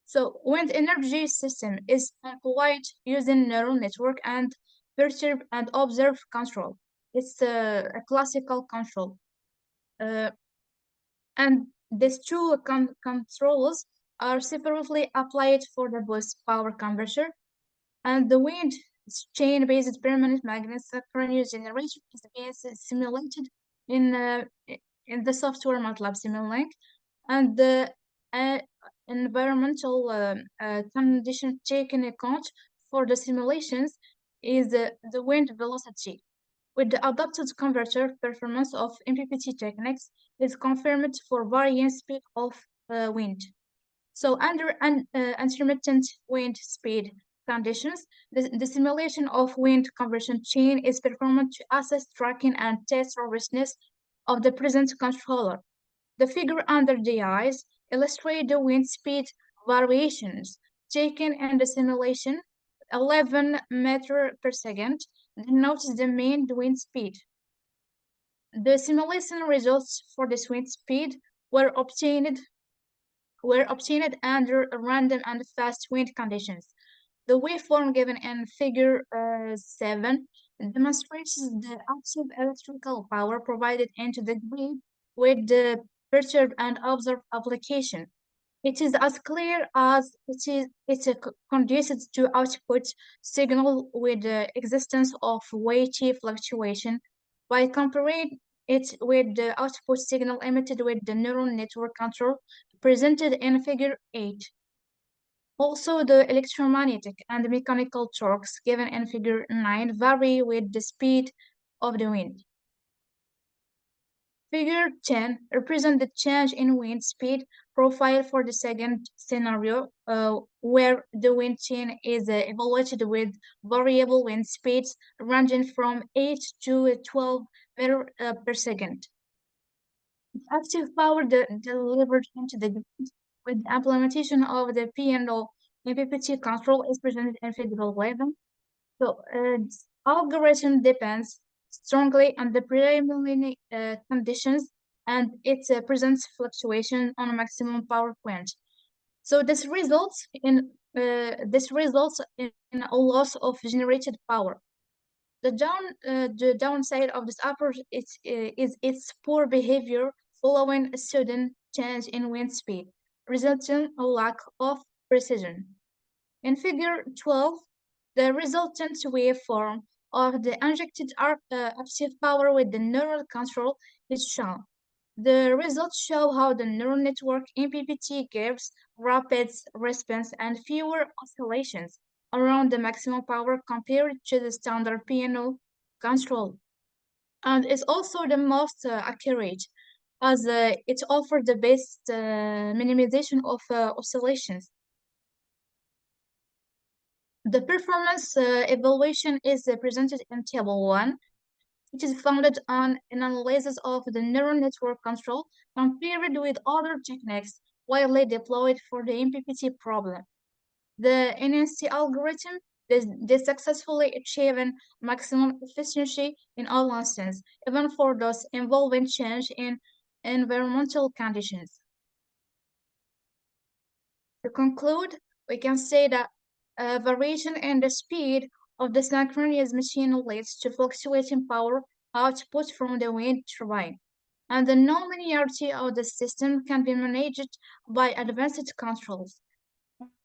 So wind energy system is employed using neural network and perturb and observe control. It's a classical control. And these two controls are separately applied for the boost power converter. And the wind chain-based permanent magnet synchronous generation is being simulated in the software MATLAB Simulink. And the environmental condition taken account for the simulations is the wind velocity. With the adapted converter, performance of MPPT techniques is confirmed for varying speed of wind. So under intermittent wind speed conditions, the simulation of wind conversion chain is performed to assess tracking and test robustness of the present controller. The figure under the eyes illustrates the wind speed variations taken in the simulation. 11 meters per second denotes the mean wind speed. The simulation results for this wind speed were obtained under random and fast wind conditions. The waveform given in figure 7 demonstrates the active electrical power provided into the grid with the perturbed and observed application. It is as clear as it's conducive to output signal with the existence of weighty fluctuation by comparing it with the output signal emitted with the neural network control presented in figure 8. Also, the electromagnetic and mechanical torques given in figure 9 vary with the speed of the wind. Figure 10 represents the change in wind speed profile for the second scenario, where the wind chain is evaluated with variable wind speeds ranging from 8 to 12 meters per second. Active power delivered into the grid with the implementation of the P&O MPPT control is presented in figure 11. So this algorithm depends strongly on the preliminary conditions, and it presents fluctuation on a maximum power point. So this results in a loss of generated power. The downside of this approach is its poor behavior following a sudden change in wind speed, resulting in a lack of precision. In figure 12, the resultant waveform of the injected active power with the neural control is shown. The results show how the neural network MPPT gives rapid response and fewer oscillations around the maximum power compared to the standard P&O control. And it's also the most accurate, as it offers the best minimization of oscillations. The performance evaluation is presented in Table 1. It is founded on an analysis of the neural network control compared with other techniques widely deployed for the MPPT problem. The NNC algorithm is successfully achieving maximum efficiency in all instances, even for those involving change in environmental conditions. To conclude, we can say that variation in the speed of the synchronous machine leads to fluctuating power output from the wind turbine, and the nonlinearity of the system can be managed by advanced controls.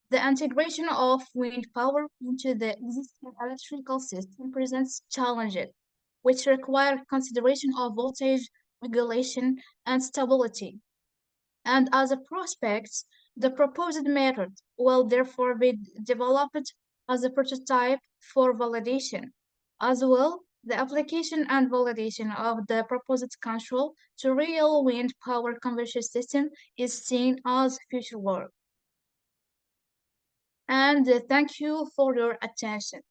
The integration of wind power into the existing electrical system presents challenges, which require consideration of voltage regulation and stability. And as a prospect, the proposed method will therefore be developed as a prototype for validation. As well, the application and validation of the proposed control to real wind power conversion system is seen as future work. And thank you for your attention.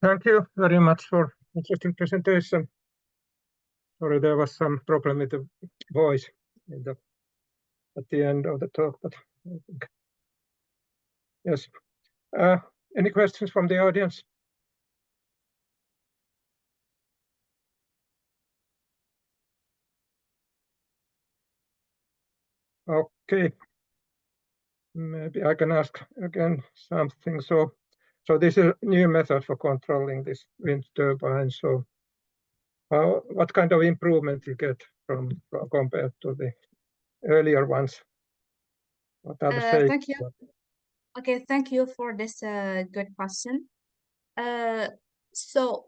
Thank you very much for interesting presentation. Sorry, there was some problem with the voice at the end of the talk, but I think yes. Any questions from the audience? Okay, maybe I can ask again something. So this is a new method for controlling this wind turbine. So what kind of improvement you get from compared to the earlier ones? What are the Thank you. shapes? Okay, thank you for this good question. First of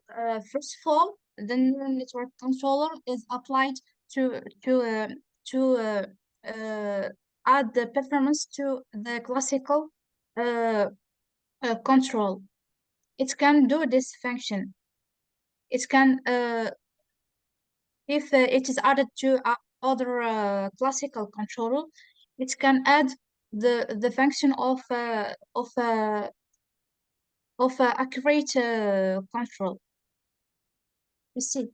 all, the neural network controller is applied to add the performance to the classical control. It can do this function. It can, if it is added to other classical controller, it can add the function of accurate control. You see,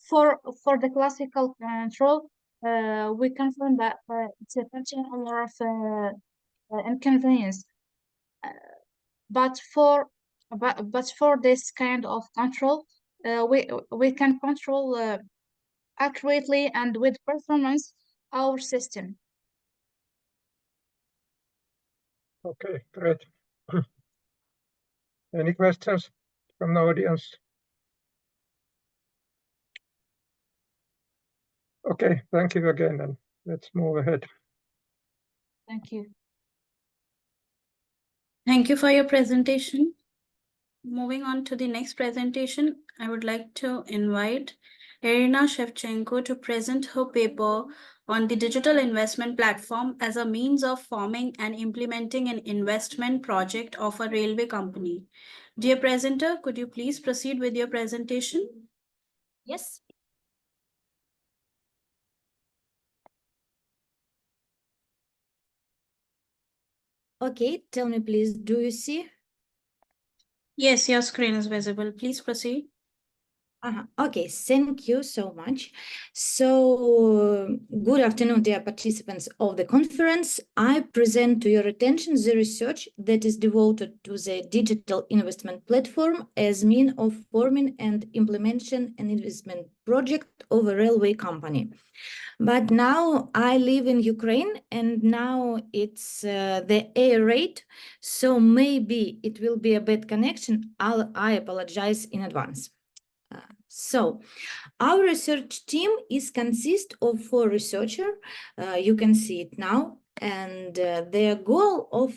for the classical control, we confirm that it's a function of inconvenience. But for this kind of control, we can control accurately and with performance our system. Okay, great. Any questions from the audience? Okay, thank you again, and let's move ahead. Thank you. Thank you for your presentation. Moving on to the next presentation, I would like to invite Irina Shevchenko to present her paper on the digital investment platform as a means of forming and implementing an investment project of a railway company. Dear presenter, could you please proceed with your presentation? Yes. Okay, tell me please, do you see? Yes, your screen is visible. Please proceed. Okay, thank you so much. So, good afternoon, dear participants of the conference. I present to your attention the research that is devoted to the digital investment platform as mean of forming and implementation an investment project of a railway company. But now I live in Ukraine and now it's the air raid, so maybe it will be a bad connection. I apologize in advance. So our research team is consist of 4 researchers. You can see it now. And the goal of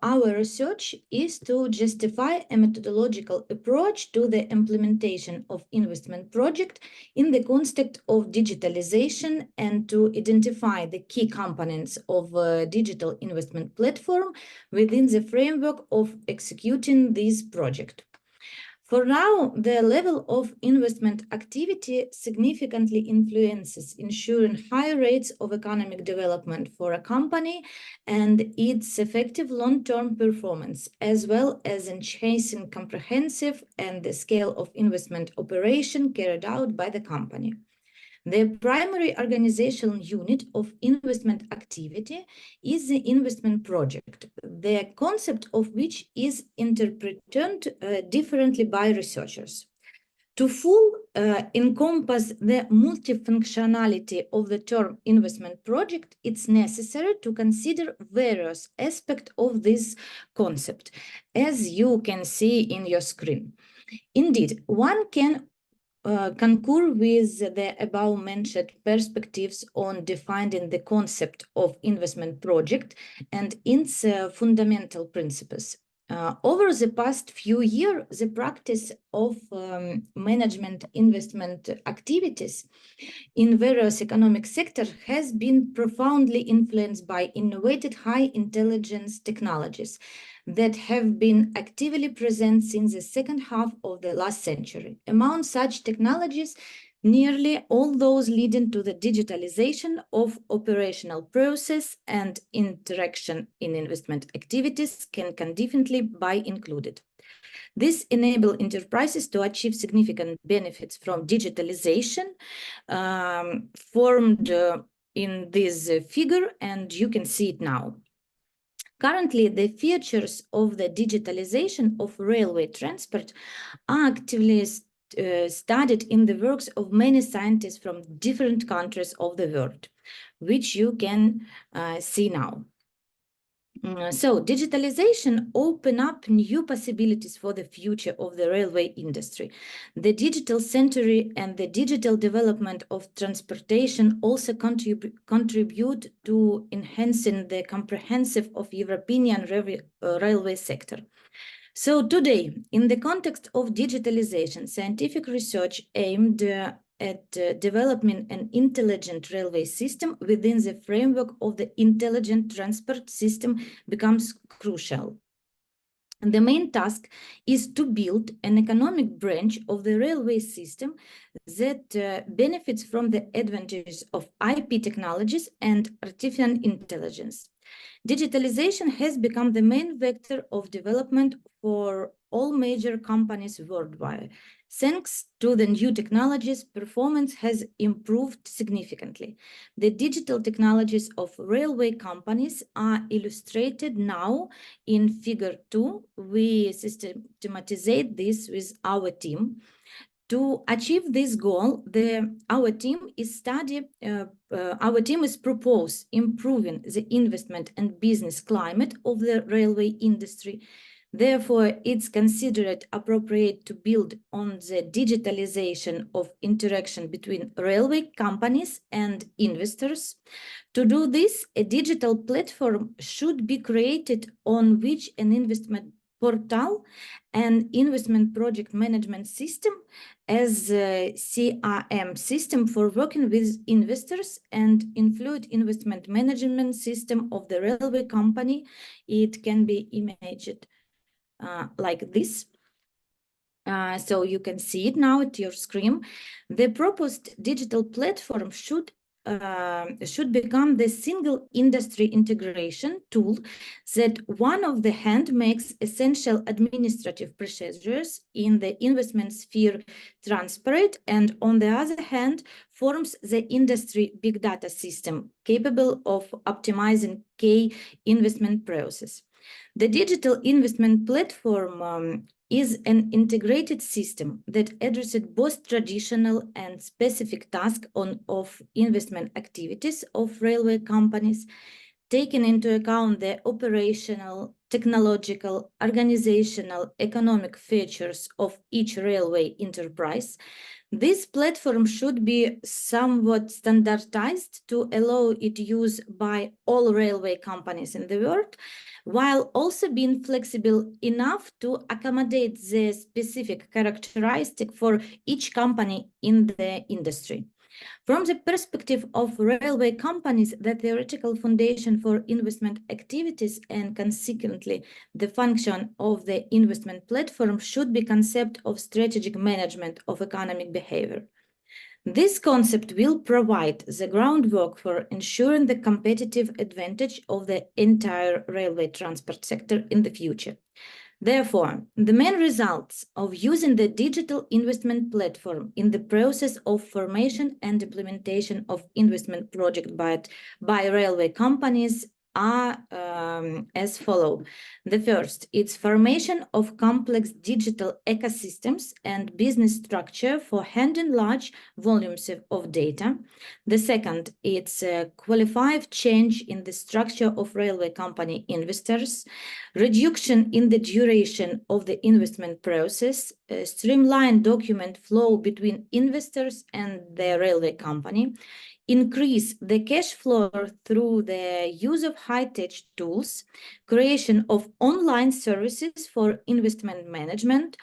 our research is to justify a methodological approach to the implementation of investment project in the context of digitalization and to identify the key components of a digital investment platform within the framework of executing this project. For now, the level of investment activity significantly influences ensuring high rates of economic development for a company and its effective long-term performance, as well as enhancing comprehensive and the scale of investment operation carried out by the company. The primary organizational unit of investment activity is the investment project, the concept of which is interpreted differently by researchers. To fully encompass the multifunctionality of the term investment project, it's necessary to consider various aspects of this concept, as you can see in your screen. Indeed, one can concur with the above-mentioned perspectives on defining the concept of investment project and its fundamental principles. Over the past few years, the practice of management investment activities in various economic sectors has been profoundly influenced by innovative high intelligence technologies that have been actively present since the second half of the last century. Among such technologies, nearly all those leading to the digitalization of operational process and interaction in investment activities can definitely be included. This enables enterprises to achieve significant benefits from digitalization, formed in this figure, and you can see it now. Currently, the features of the digitalization of railway transport are actively studied in the works of many scientists from different countries of the world, which you can see now. So digitalization opens up new possibilities for the future of the railway industry. The digital century and the digital development of transportation also contribute to enhancing the comprehensive of European railway sector. So today, in the context of digitalization, scientific research aimed at developing an intelligent railway system within the framework of the intelligent transport system becomes crucial. And the main task is to build an economic branch of the railway system that benefits from the advantages of IP technologies and artificial intelligence. Digitalization has become the main vector of development for all major companies worldwide. Thanks to the new technologies, performance has improved significantly. The digital technologies of railway companies are illustrated now in Figure 2. We systematize this with our team. To achieve this goal, our team is propose improving the investment and business climate of the railway industry. Therefore, it's considered appropriate to build on the digitalization of interaction between railway companies and investors. To do this, a digital platform should be created on which an investment portal and investment project management system as a CRM system for working with investors and influent investment management system of the railway company. It can be imaged like this. So you can see it now at your screen. The proposed digital platform should become the single industry integration tool that one of the hand makes essential administrative procedures in the investment sphere transparent, and on the other hand forms the industry big data system capable of optimizing key investment process. The digital investment platform is an integrated system that addresses both traditional and specific tasks of investment activities of railway companies, taking into account the operational, technological, organizational, economic features of each railway enterprise. This platform should be somewhat standardized to allow its use by all railway companies in the world, while also being flexible enough to accommodate the specific characteristic for each company in the industry. From the perspective of railway companies, the theoretical foundation for investment activities and consequently the function of the investment platform should be concept of strategic management of economic behavior. This concept will provide the groundwork for ensuring the competitive advantage of the entire railway transport sector in the future. Therefore, the main results of using the digital investment platform in the process of formation and implementation of investment projects by railway companies are as follows. The first, it's formation of complex digital ecosystems and business structure for handling large volumes of data. The second, it's a qualified change in the structure of railway company investors, reduction in the duration of the investment process, streamlined document flow between investors and the railway company, increase the cash flow through the use of high-tech tools, creation of online services for investment management,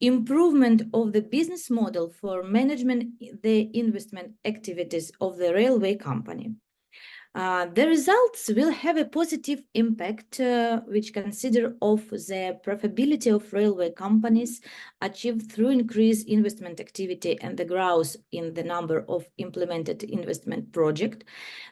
improvement of the business model for management the investment activities of the railway company. The results will have a positive impact, which consider of the profitability of railway companies achieved through increased investment activity and the growth in the number of implemented investment projects,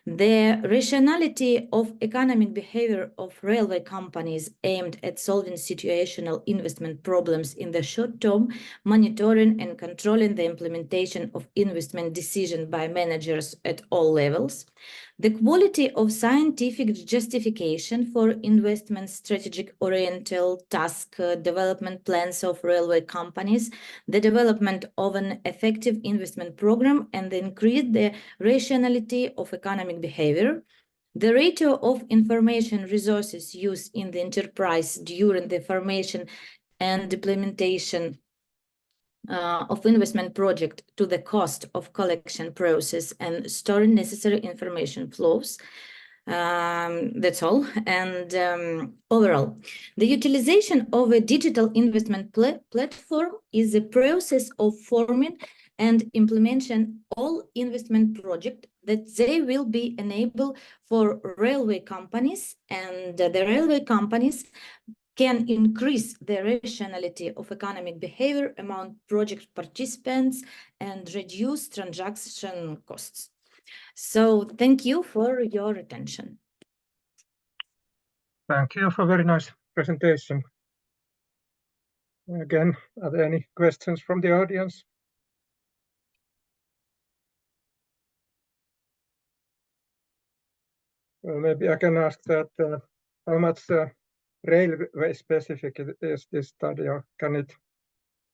the rationality of economic behavior of railway companies aimed at solving situational investment problems in the short term, monitoring and controlling the implementation of investment decisions by managers at all levels, the quality of scientific justification for investment strategic oriental task development plans of railway companies, the development of an effective investment program, and increase the rationality of economic behavior, the ratio of information resources used in the enterprise during the formation and implementation of investment project to the cost of collection process and storing necessary information flows. That's all. And overall, the utilization of a digital investment platform is a process of forming and implementing all investment projects that they will be enabled for railway companies, and the railway companies can increase the rationality of economic behavior among project participants and reduce transaction costs. So thank you for your attention. Thank you for a very nice presentation. Again, are there any questions from the audience? Well, maybe I can ask that how much railway specific is this study, or can it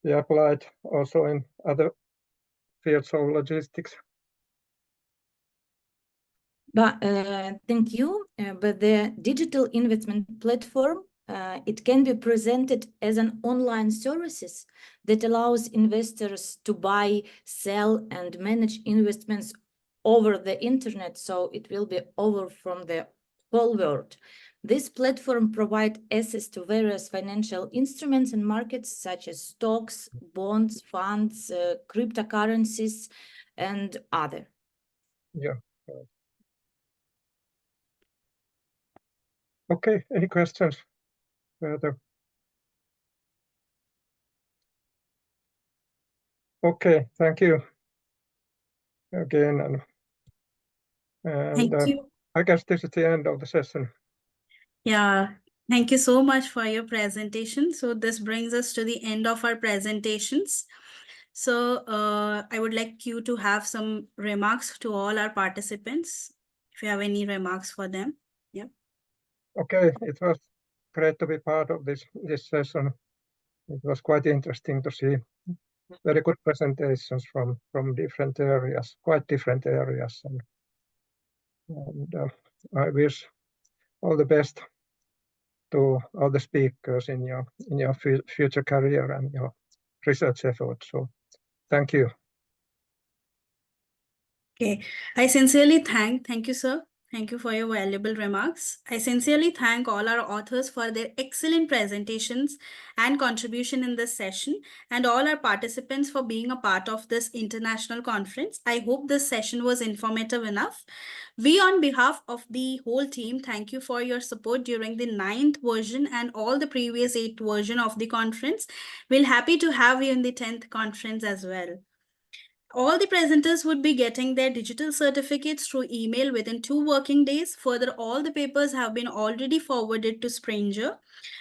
be applied also in other fields of logistics. But thank you. But the digital investment platform, it can be presented as an online services that allows investors to buy, sell, and manage investments over the internet. So it will be over from the whole world. This platform provides access to various financial instruments and markets such as stocks, bonds, funds, cryptocurrencies, and other. Yeah. Okay, any questions further? Okay, thank you again. And Thank you. I guess this is the end of the session. Yeah, thank you so much for your presentation. So this brings us to the end of our presentations. So I would like you to have some remarks to all our participants, if you have any remarks for them. Yeah. Okay, it was great to be part of this session. It was quite interesting to see very good presentations from different areas, quite different areas. And I wish all the best to all the speakers in your future career and your research efforts. So thank you. Okay, I sincerely thank you, sir. Thank you for your valuable remarks. I sincerely thank all our authors for their excellent presentations and contribution in this session, and all our participants for being a part of this international conference. I hope this session was informative enough. We, on behalf of the whole team, thank you for your support during the 9th version and all the previous 8 version of the conference. We're happy to have you in the 10th conference as well. All the presenters would be getting their digital certificates through email within 2 working days. Further, all the papers have been already forwarded to Spranger.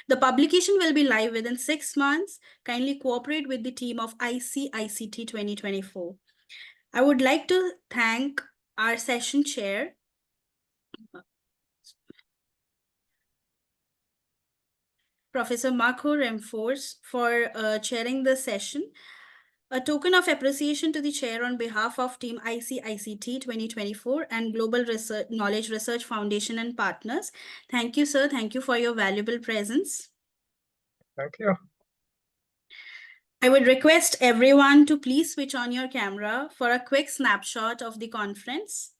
The publication will be live within 6 months. Kindly cooperate with the team of ICICT 2024. I would like to thank our session chair, Professor Marco Remfors, for chairing the session. A token of appreciation to the chair on behalf of Team ICICT 2024 and Global Knowledge Research Foundation and partners. Thank you, sir. Thank you for your valuable presence. Thank you. I would request everyone to please switch on your camera for a quick snapshot of the conference.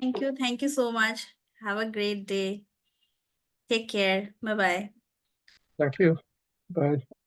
Thank you. Thank you so much. Have a great day. Take care. Bye-bye. Thank you. Bye.